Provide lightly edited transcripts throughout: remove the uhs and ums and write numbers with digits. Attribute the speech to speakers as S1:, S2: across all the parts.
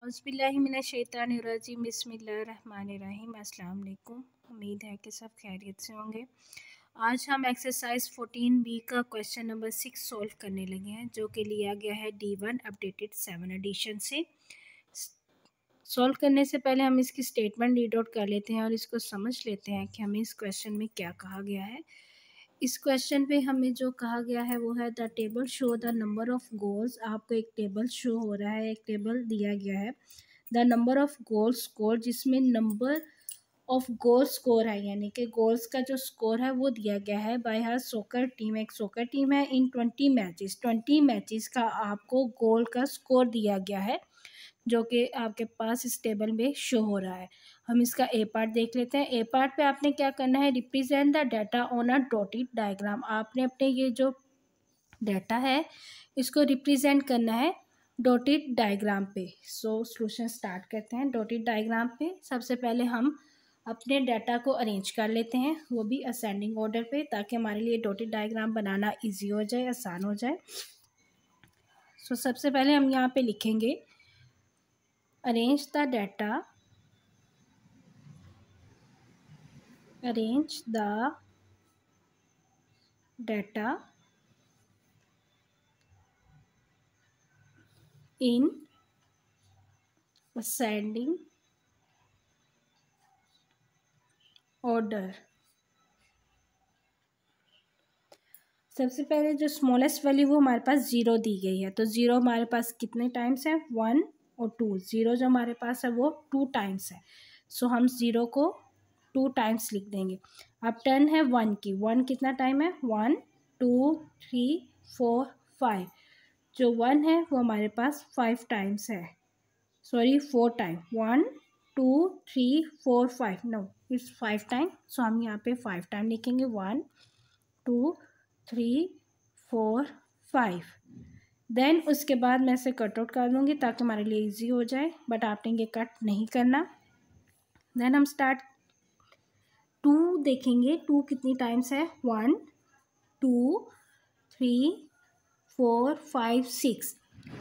S1: औज़ुबिल्लाहिमिनश्शैतानिर्रजीम बिस्मिल्लाहिर्रहमानिर्रहीम। अस्सलाम वालेकुम। उम्मीद है कि सब खैरियत से होंगे। आज हम एक्सरसाइज 14B का क्वेश्चन नंबर 6 सॉल्व करने लगे हैं, जो कि लिया गया है D1 अपडेटेड 7 एडिशन से। सॉल्व करने से पहले हम इसकी स्टेटमेंट रीड आउट कर लेते हैं और इसको समझ लेते हैं कि हमें इस क्वेश्चन में क्या कहा गया है। इस क्वेश्चन पे हमें जो कहा गया है वो है the table show the number of goals. आपको एक टेबल शो हो रहा है, एक टेबल दिया गया है the number of goals score, जिसमें नंबर ऑफ गोल स्कोर है, यानी कि गोल्स का जो स्कोर है वो दिया गया है बाय हर सोकर टीम। एक सोकर टीम है इन 20 मैचेस का आपको गोल का स्कोर दिया गया है, जो कि आपके पास इस टेबल में शो हो रहा है। हम इसका ए पार्ट देख लेते हैं। ए पार्ट पे आपने क्या करना है, represent the data on a dotted diagram. आपने अपने ये जो डाटा है इसको रिप्रेजेंट करना है डॉटेड डायग्राम पे। सो सॉल्यूशन स्टार्ट करते हैं। डॉटेड डायग्राम पे सबसे पहले हम अपने डाटा को अरेंज कर लेते हैं, वो भी असेंडिंग ऑर्डर पे, ताकि हमारे लिए डॉटेड डायग्राम बनाना ईजी हो जाए, आसान हो जाए। सो सबसे पहले हम यहाँ पे लिखेंगे arrange the data in ascending order। सबसे पहले जो स्मॉलेस्ट वैल्यू वो हमारे पास 0 दी गई है, तो 0 हमारे पास कितने टाइम्स है, 1 और 2। 0 जो हमारे पास है वो 2 टाइम्स है, सो हम 0 को 2 टाइम्स लिख देंगे। अब 10 है 1 की, 1 कितना टाइम है, 1 2 3 4 5। जो 1 है वो हमारे पास 5 टाइम्स है, sorry 4 time, 1 2 3 4 5, no it's 5 time. So हम यहाँ पे 5 टाइम लिखेंगे, 1 2 3 4 5। देन उसके बाद मैं इसे कट आउट कर दूँगी ताकि हमारे लिए इजी हो जाए, बट आपने ये कट नहीं करना। देन हम स्टार्ट 2 देखेंगे, 2 कितनी टाइम्स है, 1 2 3 4 5 6।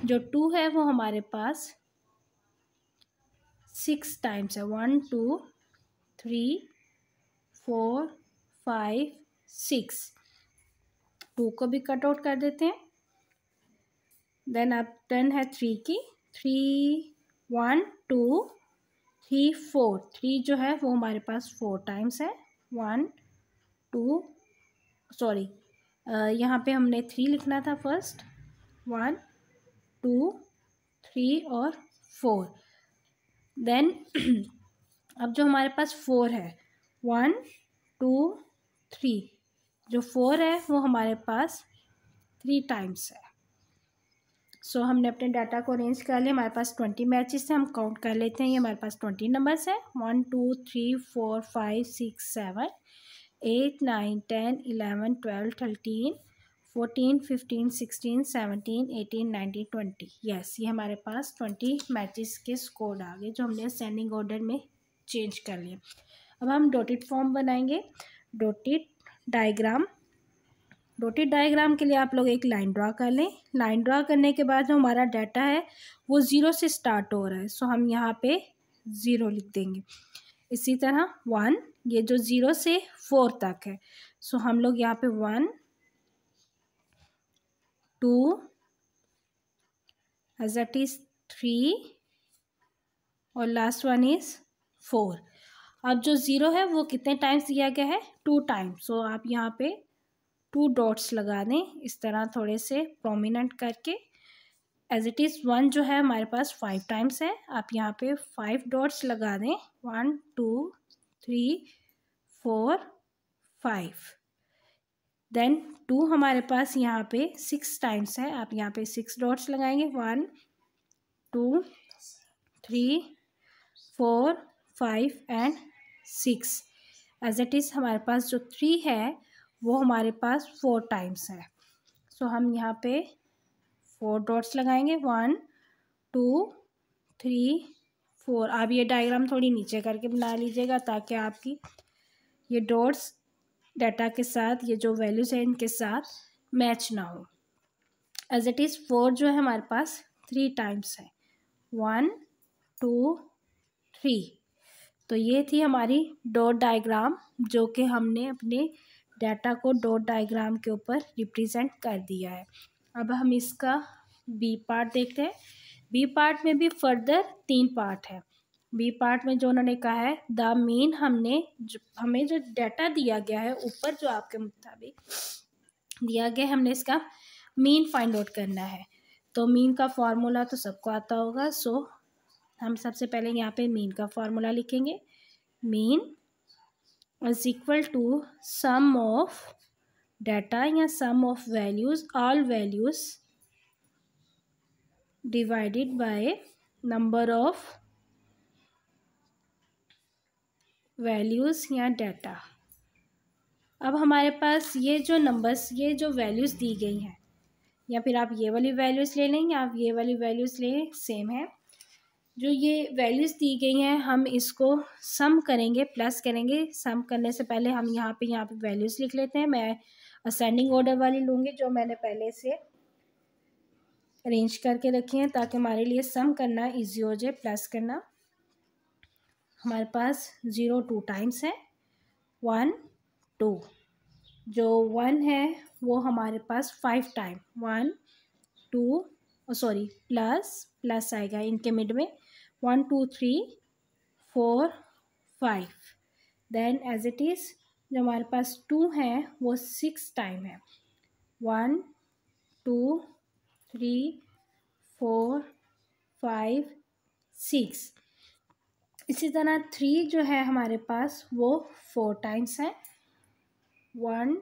S1: जो 2 है वो हमारे पास 6 टाइम्स है, 1 2 3 4 5 6। 2 को भी कट आउट कर देते हैं। देन अब 10 है 3 की, 3 1 2 3 4। 3 जो है वो हमारे पास 4 टाइम्स है, 1 2 सॉरी यहाँ पे हमने 3 लिखना था फर्स्ट, 1 2 3 और 4। देन अब जो हमारे पास 4 है, 1 2 3। जो 4 है वो हमारे पास 3 टाइम्स है। सो हमने अपने डाटा को अरेंज कर लिया। हमारे पास 20 मैचेस हैं, हम काउंट कर लेते हैं। ये हमारे पास 20 नंबर्स है, 1 2 3 4 5 6 7 8 9 10 11 12 13 14 15 16 17 18 19 20। यस, ये हमारे पास 20 मैचेस के स्कोर आ गए, जो हमने असेंडिंग ऑर्डर में चेंज कर लिए। अब हम डॉटेड फॉर्म बनाएंगे, डॉटेड डायग्राम। डॉटेड डायग्राम के लिए आप लोग एक लाइन ड्रा कर लें। लाइन ड्रा करने के बाद जो हमारा डाटा है वो 0 से स्टार्ट हो रहा है, सो हम यहाँ पे 0 लिख देंगे। इसी तरह 1, ये जो 0 से 4 तक है, सो हम लोग यहाँ पे 1 2 एज इट इज 3 और लास्ट वन इज 4। अब जो 0 है वो कितने टाइम्स दिया गया है, 2 टाइम्स। सो आप यहाँ पे 2 डॉट्स लगा दें, इस तरह थोड़े से प्रोमिनेंट करके। एज इट इज़ 1 जो है हमारे पास 5 टाइम्स है, आप यहाँ पे 5 डॉट्स लगा दें, 1 2 3 4 5। देन 2 हमारे पास यहाँ पे 6 टाइम्स है, आप यहाँ पे 6 डॉट्स लगाएंगे, 1 2 3 4 5 एंड 6। एज इट इज़ हमारे पास जो 3 है वो हमारे पास 4 टाइम्स है, सो हम यहाँ पे 4 डॉट्स लगाएंगे, 1 2 3 4। आप ये डायग्राम थोड़ी नीचे करके बना लीजिएगा ताकि आपकी ये डॉट्स डाटा के साथ, ये जो वैल्यूज़ हैं इनके साथ मैच ना हो। एज इट इज़ 4 जो है हमारे पास 3 टाइम्स है, 1 2 3। तो ये थी हमारी डॉट डायग्राम, जो कि हमने अपने डाटा को डॉट डायग्राम के ऊपर रिप्रेजेंट कर दिया है। अब हम इसका बी पार्ट देखते हैं। बी पार्ट में भी फर्दर 3 पार्ट है। बी पार्ट में जो उन्होंने कहा है द मीन, हमें जो डाटा दिया गया है ऊपर जो आपके मुताबिक दिया गया है, हमने इसका मीन फाइंड आउट करना है। तो मीन का फॉर्मूला तो सबको आता होगा। सो हम सबसे पहले यहाँ पे मीन का फॉर्मूला लिखेंगे। Mean is equal to sum of data या sum of values, all values divided by number of values या डाटा। अब हमारे पास ये जो नंबर्स, ये जो वैल्यूज़ दी गई हैं, या फिर आप ये वाली वैल्यूज़ ले लें या आप ये वाली वैल्यूज़ लें, सेम है। जो ये वैल्यूज़ दी गई हैं हम इसको सम करेंगे, प्लस करेंगे। सम करने से पहले हम यहाँ पे वैल्यूज़ लिख लेते हैं। मैं असेंडिंग ऑर्डर वाली लूँगी, जो मैंने पहले से अरेंज करके रखी हैं, ताकि हमारे लिए सम करना ईजी हो जाए, प्लस करना। हमारे पास 0 2 टाइम्स है, 1 2। जो 1 है वो हमारे पास 5 टाइम, 1 2 सॉरी प्लस आएगा इनके मिड में, 1 2 3 4 5। देन एज इट इज़ जो हमारे पास 2 है वो 6 टाइम है, 1 2 3 4 5 6। इसी तरह 3 जो है हमारे पास वो 4 टाइम्स है, 1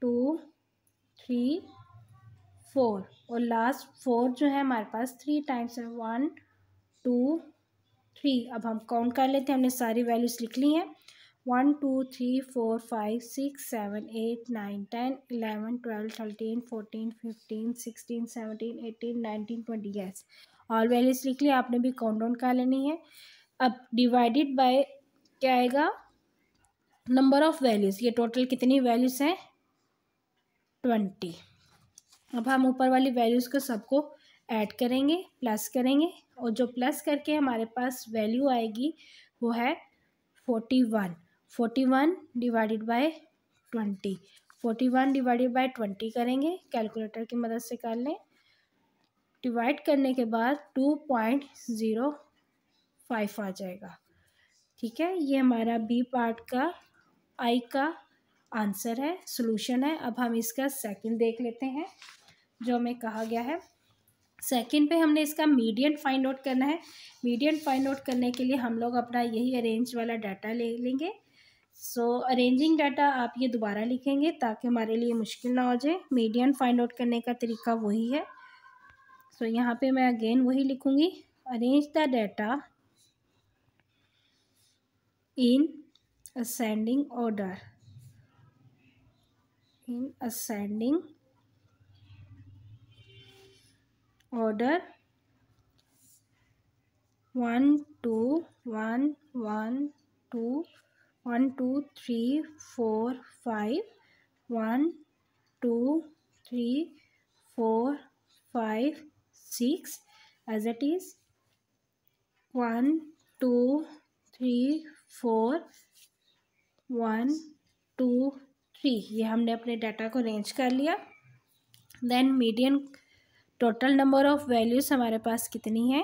S1: 2 3 4। और लास्ट 4 जो है हमारे पास 3 टाइम्स है, 1 2 3। अब हम काउंट कर लेते हैं, हमने सारी वैल्यूज़ लिख ली हैं। 1 2 3 4 5 6 7 8 9 10 11 12 13 14 15 16 17 18 19 20। यस, ऑल वैल्यूज़ लिख ली, आपने भी काउंट डाउन कर लेनी है। अब डिवाइडेड बाय क्या आएगा, नंबर ऑफ़ वैल्यूज़। ये टोटल कितनी वैल्यूज़ हैं, 20। अब हम ऊपर वाली वैल्यूज़ को सबको ऐड करेंगे, प्लस करेंगे, और जो प्लस करके हमारे पास वैल्यू आएगी वो है 41। 41 डिवाइडेड बाय 20, 41 डिवाइडेड बाय 20 करेंगे, कैलकुलेटर की मदद से कर लें। डिवाइड करने के बाद 2.05 आ जाएगा। ठीक है, ये हमारा बी पार्ट का आई का आंसर है, सॉल्यूशन है। अब हम इसका सेकंड देख लेते हैं, जो हमें कहा गया है। सेकंड पे हमने इसका मीडियन फाइंड आउट करना है। मीडियन फाइंड आउट करने के लिए हम लोग अपना यही अरेंज वाला डाटा ले लेंगे। सो अरेंजिंग डाटा आप ये दोबारा लिखेंगे ताकि हमारे लिए मुश्किल ना हो जाए। मीडियन फाइंड आउट करने का तरीका वही है। सो यहाँ पे मैं अगेन वही लिखूँगी, arrange the data in ascending order, in ascending order 1 2 1 1 2 1 2 3 4 5 1 2 3 4 5 6 as it is 1 2 3 4 1 2 3। ये हमने अपने डाटा को अरेंज कर लिया। Then median, total number of values हमारे पास कितनी है,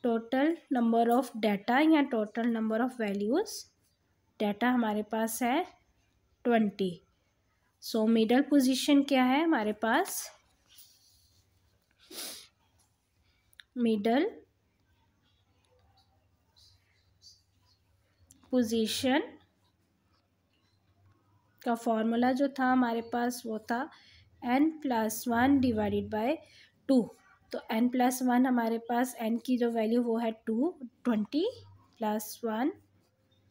S1: टोटल नंबर ऑफ़ डाटा या total number of values, data हमारे पास है 20। सो मिडल पोजीशन क्या है हमारे पास, मिडल पोजीशन का फॉर्मूला जो था हमारे पास वो था n+1 डिवाइडेड बाय 2। तो n+1 हमारे पास, n की जो वैल्यू वो है 2, 20 + 1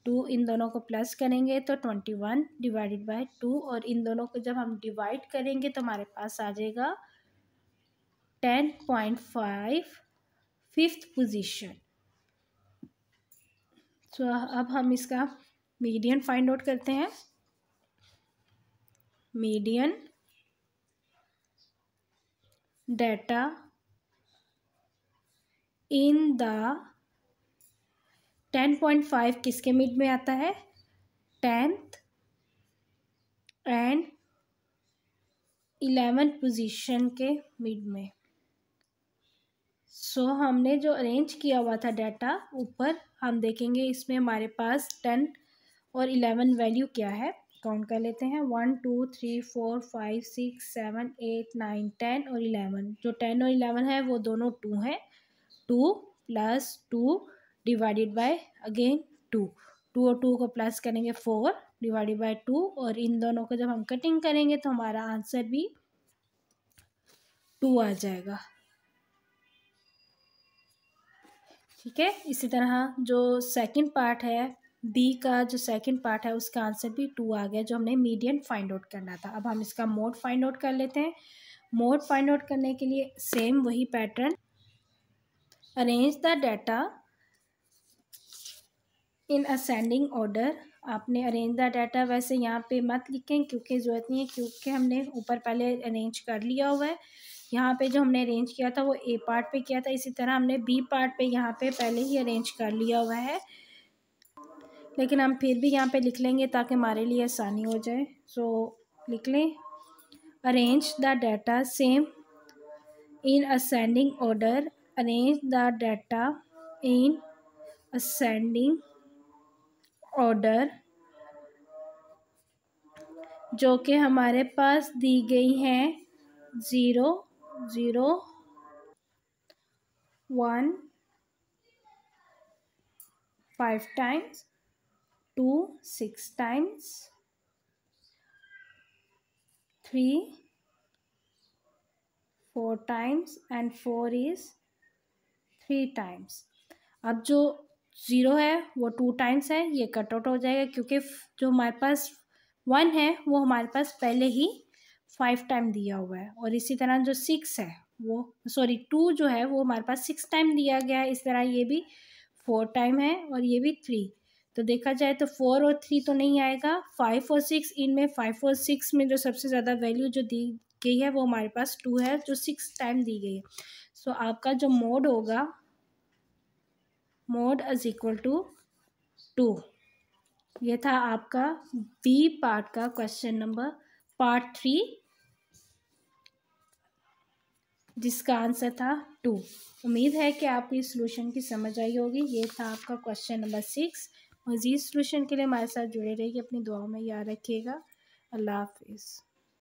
S1: 2, इन दोनों को प्लस करेंगे तो 21 डिवाइडेड बाय 2, और इन दोनों को जब हम डिवाइड करेंगे तो हमारे पास आ जाएगा 10.5, फिफ्थ पोजीशन। तो अब हम इसका मीडियन फाइंड आउट करते हैं। मीडियन डाटा इन द 10.5 किसके मिड में आता है? 10th एंड 11th पोजीशन के मिड में। सो हमने जो अरेंज किया हुआ था डाटा ऊपर, हम देखेंगे इसमें हमारे पास 10 और 11 वैल्यू क्या है, काउंट कर लेते हैं। 1 2 3 4 5 6 7 8 9 10 और 11। जो 10 और 11 है वो दोनों 2 हैं। 2 + 2 डिवाइडेड बाय अगेन 2। 2 और 2 को प्लस करेंगे 4 डिवाइडेड बाय 2, और इन दोनों को जब हम कटिंग करेंगे तो हमारा आंसर भी 2 आ जाएगा। ठीक है, इसी तरह जो सेकंड पार्ट है, बी का जो सेकंड पार्ट है उसका आंसर भी 2 आ गया, जो हमने मीडियन फाइंड आउट करना था। अब हम इसका मोड फाइंड आउट कर लेते हैं। मोड फाइंड आउट करने के लिए सेम वही pattern, arrange the data in ascending order. आपने अरेंज द डाटा वैसे यहाँ पे मत लिखें क्योंकि ज़रूरत नहीं है, क्योंकि हमने ऊपर पहले अरेंज कर लिया हुआ है। यहाँ पे जो हमने अरेंज किया था वो ए पार्ट पे किया था, इसी तरह हमने बी पार्ट पे यहाँ पे पहले ही अरेंज कर लिया हुआ है, लेकिन हम फिर भी यहाँ पे लिख लेंगे ताकि हमारे लिए आसानी हो जाए। सो लिख लें, arrange the data same in ascending order. Arrange the data in ascending order, जो कि हमारे पास दी गई हैं 0 0 1 5 times, 2 6 times, 3 4 times and 4 is 3 times. अब जो 0 है वो 2 टाइम्स है, ये कट आउट हो जाएगा क्योंकि जो हमारे पास 1 है वो हमारे पास पहले ही 5 टाइम दिया हुआ है, और इसी तरह जो 6 है वो 2 जो है वो हमारे पास 6 टाइम दिया गया है। इस तरह ये भी 4 टाइम है और ये भी 3। तो देखा जाए तो 4 और 3 तो नहीं आएगा, 5 और 6, इनमें 5 और 6 में जो सबसे ज़्यादा वैल्यू जो दी गई है वो हमारे पास 2 है, जो 6 टाइम दी गई है। सो आपका जो मोड होगा, मोड इज इक्वल टू 2। ये था आपका बी पार्ट का क्वेश्चन नंबर पार्ट 3, जिसका आंसर था 2। उम्मीद है कि आपको इस सॉल्यूशन की समझ आई होगी। ये था आपका क्वेश्चन नंबर 6। मज़ीद सॉल्यूशन के लिए हमारे साथ जुड़े रहिए, अपनी दुआओं में याद रखिएगा। अल्लाह हाफिज़।